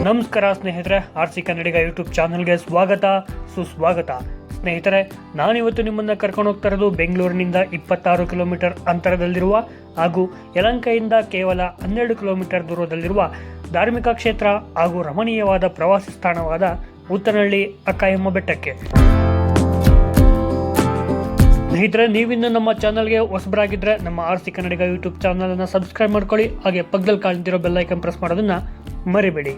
ನಮಸ್ಕಾರ ಸ್ನೇಹಿತರೆ, ಆರ್ಸಿ ಕನ್ನಡಿಗ ಯೂಟ್ಯೂಬ್ ಚಾನಲ್ಗೆ ಸ್ವಾಗತ ಸುಸ್ವಾಗತ. ಸ್ನೇಹಿತರೆ, ನಾನಿವತ್ತು ನಿಮ್ಮನ್ನು ಕರ್ಕೊಂಡು ಹೋಗ್ತಾ ಇರೋದು ಬೆಂಗಳೂರಿನಿಂದ 26 ಕಿಲೋಮೀಟರ್ ಅಂತರದಲ್ಲಿರುವ ಹಾಗೂ ಯಲಹಂಕದಿಂದ ಕೇವಲ 12 ಕಿಲೋಮೀಟರ್ ದೂರದಲ್ಲಿರುವ ಧಾರ್ಮಿಕ ಕ್ಷೇತ್ರ ಹಾಗೂ ರಮಣೀಯವಾದ ಪ್ರವಾಸಿ ಸ್ಥಾನವಾದ ಉತ್ತನಹಳ್ಳಿ ಅಕ್ಕಾಯಮ್ಮ ಬೆಟ್ಟಕ್ಕೆ. ಸ್ನೇಹಿತರೆ, ನೀವಿನ್ನು ನಮ್ಮ ಚಾನಲ್ಗೆ ಹೊಸಬರಾಗಿದ್ದರೆ ನಮ್ಮ ಆರ್ಸಿ ಕನ್ನಡಿಗ ಯೂಟ್ಯೂಬ್ ಚಾನಲನ್ನು ಸಬ್ಸ್ಕ್ರೈಬ್ ಮಾಡ್ಕೊಳ್ಳಿ. ಹಾಗೆ ಪಕ್ಕದಲ್ಲಿ ಕಾಣ್ತಿರೋ ಬೆಲ್ ಐಕನ್ ಪ್ರೆಸ್ ಮಾಡೋದನ್ನ ಮರಿಬೇಡಿ.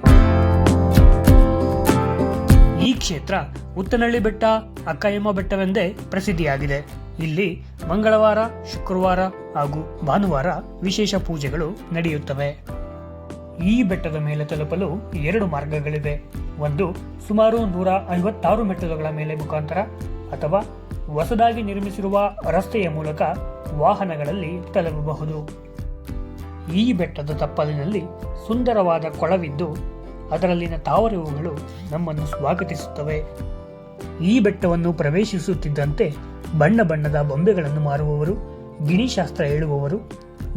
ಈ ಕ್ಷೇತ್ರ ಉತ್ತನಹಳ್ಳಿ ಬೆಟ್ಟ ಅಕ್ಕಾಯಮ್ಮ ಬೆಟ್ಟವೆಂದೇ ಪ್ರಸಿದ್ಧಿಯಾಗಿದೆ. ಇಲ್ಲಿ ಮಂಗಳವಾರ, ಶುಕ್ರವಾರ ಹಾಗೂ ಭಾನುವಾರ ವಿಶೇಷ ಪೂಜೆಗಳು ನಡೆಯುತ್ತವೆ. ಈ ಬೆಟ್ಟದ ಮೇಲೆ ತಲುಪಲು 2 ಮಾರ್ಗಗಳಿವೆ. ಒಂದು ಸುಮಾರು 156 ಮೆಟ್ಟಿಲುಗಳ ಮೇಲೆ ಮುಖಾಂತರ ಅಥವಾ ಹೊಸದಾಗಿ ನಿರ್ಮಿಸಿರುವ ರಸ್ತೆಯ ಮೂಲಕ ವಾಹನಗಳಲ್ಲಿ ತಲುಪಬಹುದು. ಈ ಬೆಟ್ಟದ ತಪ್ಪಲಿನಲ್ಲಿ ಸುಂದರವಾದ ಕೊಳವಿದ್ದು ಅದರಲ್ಲಿನ ತಾವರೆ ಹೂಗಳು ನಮ್ಮನ್ನು ಸ್ವಾಗತಿಸುತ್ತವೆ. ಈ ಬೆಟ್ಟವನ್ನು ಪ್ರವೇಶಿಸುತ್ತಿದ್ದಂತೆ ಬಣ್ಣ ಬಣ್ಣದ ಬೊಂಬೆಗಳನ್ನು ಮಾರುವವರು, ಗಿಣಿಶಾಸ್ತ್ರ ಹೇಳುವವರು,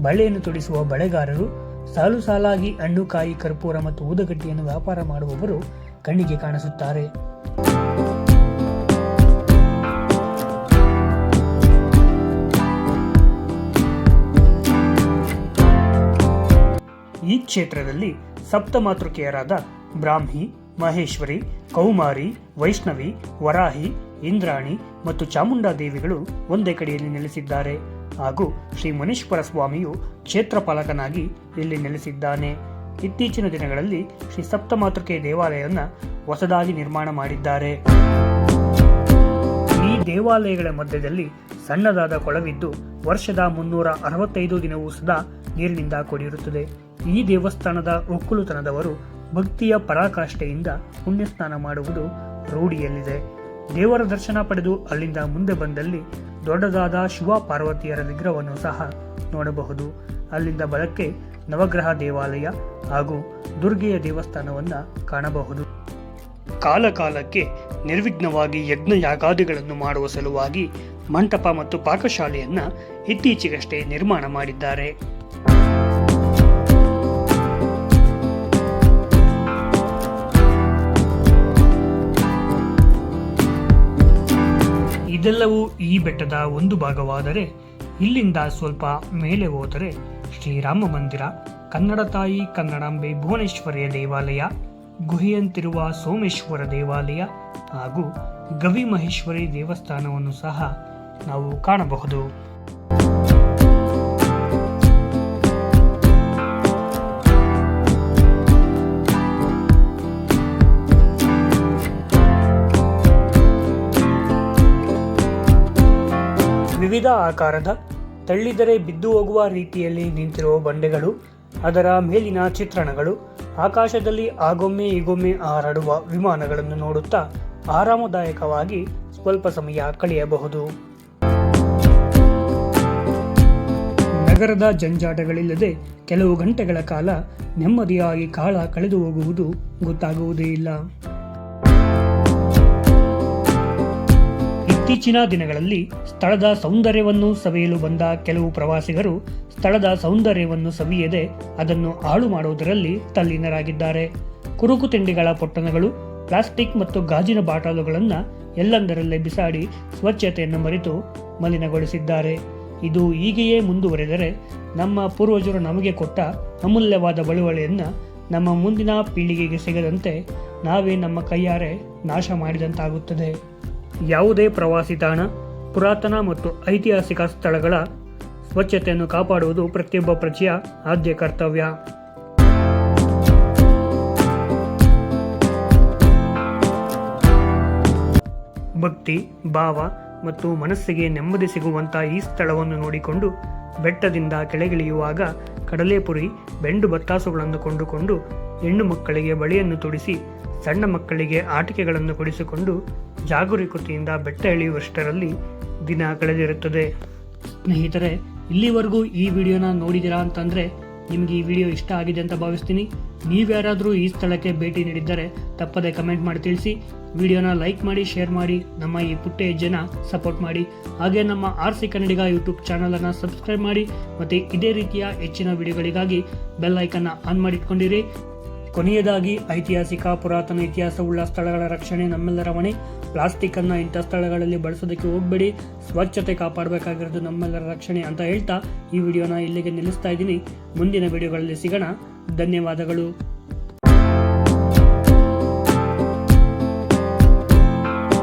ಬಳೆಯನ್ನು ತೊಡಿಸುವ ಬಳೆಗಾರರು, ಸಾಲು ಸಾಲಾಗಿ ಹಣ್ಣು, ಕಾಯಿ, ಕರ್ಪೂರ ಮತ್ತು ಊದಗಡ್ಡಿಯನ್ನು ವ್ಯಾಪಾರ ಮಾಡುವವರು ಕಣ್ಣಿಗೆ ಕಾಣಿಸುತ್ತಾರೆ. ಈ ಕ್ಷೇತ್ರದಲ್ಲಿ ಸಪ್ತಮಾತೃಕೆಯರಾದ ಬ್ರಾಹ್ಮಿ, ಮಹೇಶ್ವರಿ, ಕೌಮಾರಿ, ವೈಷ್ಣವಿ, ವರಾಹಿ, ಇಂದ್ರಾಣಿ ಮತ್ತು ಚಾಮುಂಡಾ ದೇವಿಗಳು ಒಂದೇ ಕಡೆಯಲ್ಲಿ ನೆಲೆಸಿದ್ದಾರೆ. ಹಾಗೂ ಶ್ರೀ ಮುನೀಶ್ವರ ಸ್ವಾಮಿಯು ಕ್ಷೇತ್ರಪಾಲಕನಾಗಿ ಇಲ್ಲಿ ನೆಲೆಸಿದ್ದಾನೆ. ಇತ್ತೀಚಿನ ದಿನಗಳಲ್ಲಿ ಶ್ರೀ ಸಪ್ತಮಾತೃಕೆ ದೇವಾಲಯವನ್ನು ಹೊಸದಾಗಿ ನಿರ್ಮಾಣ ಮಾಡಿದ್ದಾರೆ. ಈ ದೇವಾಲಯಗಳ ಮಧ್ಯದಲ್ಲಿ ಸಣ್ಣದಾದ ಕೊಳವಿದ್ದು ವರ್ಷದ 365 ದಿನವೂ ಸದಾ ನೀರಿನಿಂದ ಕೂಡಿರುತ್ತದೆ. ಈ ದೇವಸ್ಥಾನದ ಒಕ್ಕಲುತನದವರು ಭಕ್ತಿಯ ಪರಾಕಾಷ್ಠೆಯಿಂದ ಪುಣ್ಯಸ್ನಾನ ಮಾಡುವುದು ರೂಢಿಯಲ್ಲಿದೆ. ದೇವರ ದರ್ಶನ ಪಡೆದು ಅಲ್ಲಿಂದ ಮುಂದೆ ಬಂದಲ್ಲಿ ದೊಡ್ಡದಾದ ಶಿವ ಪಾರ್ವತಿಯರ ವಿಗ್ರಹವನ್ನು ಸಹ ನೋಡಬಹುದು. ಅಲ್ಲಿಂದ ಬಲಕ್ಕೆ ನವಗ್ರಹ ದೇವಾಲಯ ಹಾಗೂ ದುರ್ಗೆಯ ದೇವಸ್ಥಾನವನ್ನು ಕಾಣಬಹುದು. ಕಾಲಕಾಲಕ್ಕೆ ನಿರ್ವಿಘ್ನವಾಗಿ ಯಜ್ಞ ಯಾಗಾದಿಗಳನ್ನು ಮಾಡುವ ಸಲುವಾಗಿ ಮಂಟಪ ಮತ್ತು ಪಾಕಶಾಲೆಯನ್ನು ಇತ್ತೀಚೆಗಷ್ಟೇ ನಿರ್ಮಾಣ ಮಾಡಿದ್ದಾರೆ. ಇದೆಲ್ಲವೂ ಈ ಬೆಟ್ಟದ ಒಂದು ಭಾಗವಾದರೆ, ಇಲ್ಲಿಂದ ಸ್ವಲ್ಪ ಮೇಲೆ ಹೋದರೆ ಶ್ರೀರಾಮ ಮಂದಿರ, ಕನ್ನಡ ತಾಯಿ ಕನ್ನಡಾಂಬೆ ಭುವನೇಶ್ವರಿಯ ದೇವಾಲಯ, ಗುಹೆಯಂತಿರುವ ಸೋಮೇಶ್ವರ ದೇವಾಲಯ ಹಾಗೂ ಗವಿ ಮಹೇಶ್ವರಿ ದೇವಸ್ಥಾನವನ್ನು ಸಹ ನಾವು ಕಾಣಬಹುದು. ವಿವಿಧ ಆಕಾರದ, ತಳ್ಳಿದರೆ ಬಿದ್ದು ಹೋಗುವ ರೀತಿಯಲ್ಲಿ ನಿಂತಿರುವ ಬಂಡೆಗಳು, ಅದರ ಮೇಲಿನ ಚಿತ್ರಣಗಳು, ಆಕಾಶದಲ್ಲಿ ಆಗೊಮ್ಮೆ ಈಗೊಮ್ಮೆ ಹಾರಾಡುವ ವಿಮಾನಗಳನ್ನು ನೋಡುತ್ತಾ ಆರಾಮದಾಯಕವಾಗಿ ಸ್ವಲ್ಪ ಸಮಯ ಕಳೆಯಬಹುದು. ನಗರದ ಜಂಜಾಟಗಳಿಲ್ಲದೆ ಕೆಲವು ಗಂಟೆಗಳ ಕಾಲ ನೆಮ್ಮದಿಯಾಗಿ ಕಾಲ ಕಳೆದು ಹೋಗುವುದು ಗೊತ್ತಾಗುವುದೇ ಇಲ್ಲ. ಇತ್ತೀಚಿನ ದಿನಗಳಲ್ಲಿ ಸ್ಥಳದ ಸೌಂದರ್ಯವನ್ನು ಸವಿಯಲು ಬಂದ ಕೆಲವು ಪ್ರವಾಸಿಗರು ಸ್ಥಳದ ಸೌಂದರ್ಯವನ್ನು ಸವಿಯದೆ ಅದನ್ನು ಹಾಳು ಮಾಡುವುದರಲ್ಲಿ ತಲ್ಲೀನರಾಗಿದ್ದಾರೆ. ಕುರುಕು ತಿಂಡಿಗಳ ಪೊಟ್ಟಣಗಳು, ಪ್ಲಾಸ್ಟಿಕ್ ಮತ್ತು ಗಾಜಿನ ಬಾಟಲುಗಳನ್ನು ಎಲ್ಲೆಂದರಲ್ಲೇ ಬಿಸಾಡಿ ಸ್ವಚ್ಛತೆಯನ್ನು ಮರೆತು ಮಲಿನಗೊಳಿಸಿದ್ದಾರೆ. ಇದು ಹೀಗೆಯೇ ಮುಂದುವರೆದರೆ ನಮ್ಮ ಪೂರ್ವಜರು ನಮಗೆ ಕೊಟ್ಟ ಅಮೂಲ್ಯವಾದ ಬಳುವಳಿಯನ್ನು ನಮ್ಮ ಮುಂದಿನ ಪೀಳಿಗೆಗೆ ಸಿಗದಂತೆ ನಾವೇ ನಮ್ಮ ಕೈಯಾರೆ ನಾಶ ಮಾಡಿದಂತಾಗುತ್ತದೆ. ಯಾವುದೇ ಪ್ರವಾಸಿ ತಾಣ, ಪುರಾತನ ಮತ್ತು ಐತಿಹಾಸಿಕ ಸ್ಥಳಗಳ ಸ್ವಚ್ಛತೆಯನ್ನು ಕಾಪಾಡುವುದು ಪ್ರತಿಯೊಬ್ಬ ಪ್ರಜೆಯ ಆದ್ಯ ಕರ್ತವ್ಯ. ಭಕ್ತಿ, ಭಾವ ಮತ್ತು ಮನಸ್ಸಿಗೆ ನೆಮ್ಮದಿ ಸಿಗುವಂಥ ಈ ಸ್ಥಳವನ್ನು ನೋಡಿಕೊಂಡು ಬೆಟ್ಟದಿಂದ ಕೆಳಗಿಳಿಯುವಾಗ ಕಡಲೆಪುರಿ, ಬೆಂಡು ಬತ್ತಾಸುಗಳನ್ನು ಕೊಂಡುಕೊಂಡು ಹೆಣ್ಣು ಮಕ್ಕಳಿಗೆ ಬಳೆಯನ್ನು ತೊಡಿಸಿ ಸಣ್ಣ ಮಕ್ಕಳಿಗೆ ಆಟಿಕೆಗಳನ್ನು ಕೊಡಿಸಿಕೊಂಡು ಜಾಗರೂಕತೆಯಿಂದ ಬೆಟ್ಟ ಇಳಿಯುವಷ್ಟರಲ್ಲಿ ದಿನ ಕಳೆದಿರುತ್ತದೆ. ಸ್ನೇಹಿತರೆ, ಇಲ್ಲಿವರೆಗೂ ಈ ವಿಡಿಯೋನ ನೋಡಿದ್ದೀರಾ ಅಂತಂದರೆ ನಿಮಗೆ ಈ ವಿಡಿಯೋ ಇಷ್ಟ ಆಗಿದೆ ಅಂತ ಭಾವಿಸ್ತೀನಿ. ನೀವ್ಯಾರಾದರೂ ಈ ಸ್ಥಳಕ್ಕೆ ಭೇಟಿ ನೀಡಿದ್ದರೆ ತಪ್ಪದೆ ಕಮೆಂಟ್ ಮಾಡಿ ತಿಳಿಸಿ. ವಿಡಿಯೋನ ಲೈಕ್ ಮಾಡಿ, ಶೇರ್ ಮಾಡಿ, ನಮ್ಮ ಈ ಪುಟ್ಟ ಹೆಜ್ಜೆನ ಸಪೋರ್ಟ್ ಮಾಡಿ. ಹಾಗೆ ನಮ್ಮ ಆರ್ಸಿ ಕನ್ನಡಿಗ ಯೂಟ್ಯೂಬ್ ಚಾನಲನ್ನು ಸಬ್ಸ್ಕ್ರೈಬ್ ಮಾಡಿ ಮತ್ತು ಇದೇ ರೀತಿಯ ಹೆಚ್ಚಿನ ವಿಡಿಯೋಗಳಿಗಾಗಿ ಬೆಲ್ ಐಕನ್ನ ಆನ್ ಮಾಡಿಟ್ಕೊಂಡಿರಿ. ಕೊನೆಯದಾಗಿ ಐತಿಹಾಸಿಕ ಪುರಾತನ ಇತಿಹಾಸವುಳ್ಳ ಸ್ಥಳಗಳ ರಕ್ಷಣೆ ನಮ್ಮೆಲ್ಲರ ಹೊಣೆ. ಪ್ಲಾಸ್ಟಿಕ್ ಅನ್ನ ಇಂಥ ಸ್ಥಳಗಳಲ್ಲಿ ಬಳಸೋದಕ್ಕೆ ಹೋಗ್ಬೇಡಿ. ಸ್ವಚ್ಛತೆ ಕಾಪಾಡಬೇಕಾಗಿರೋದು ನಮ್ಮೆಲ್ಲರ ರಕ್ಷಣೆ ಅಂತ ಹೇಳ್ತಾ ಈ ವಿಡಿಯೋನ ಇಲ್ಲಿಗೆ ನಿಲ್ಲಿಸ್ತಾ ಇದ್ದೀನಿ. ಮುಂದಿನ ವಿಡಿಯೋಗಳಲ್ಲಿ ಸಿಗೋಣ. ಧನ್ಯವಾದಗಳು.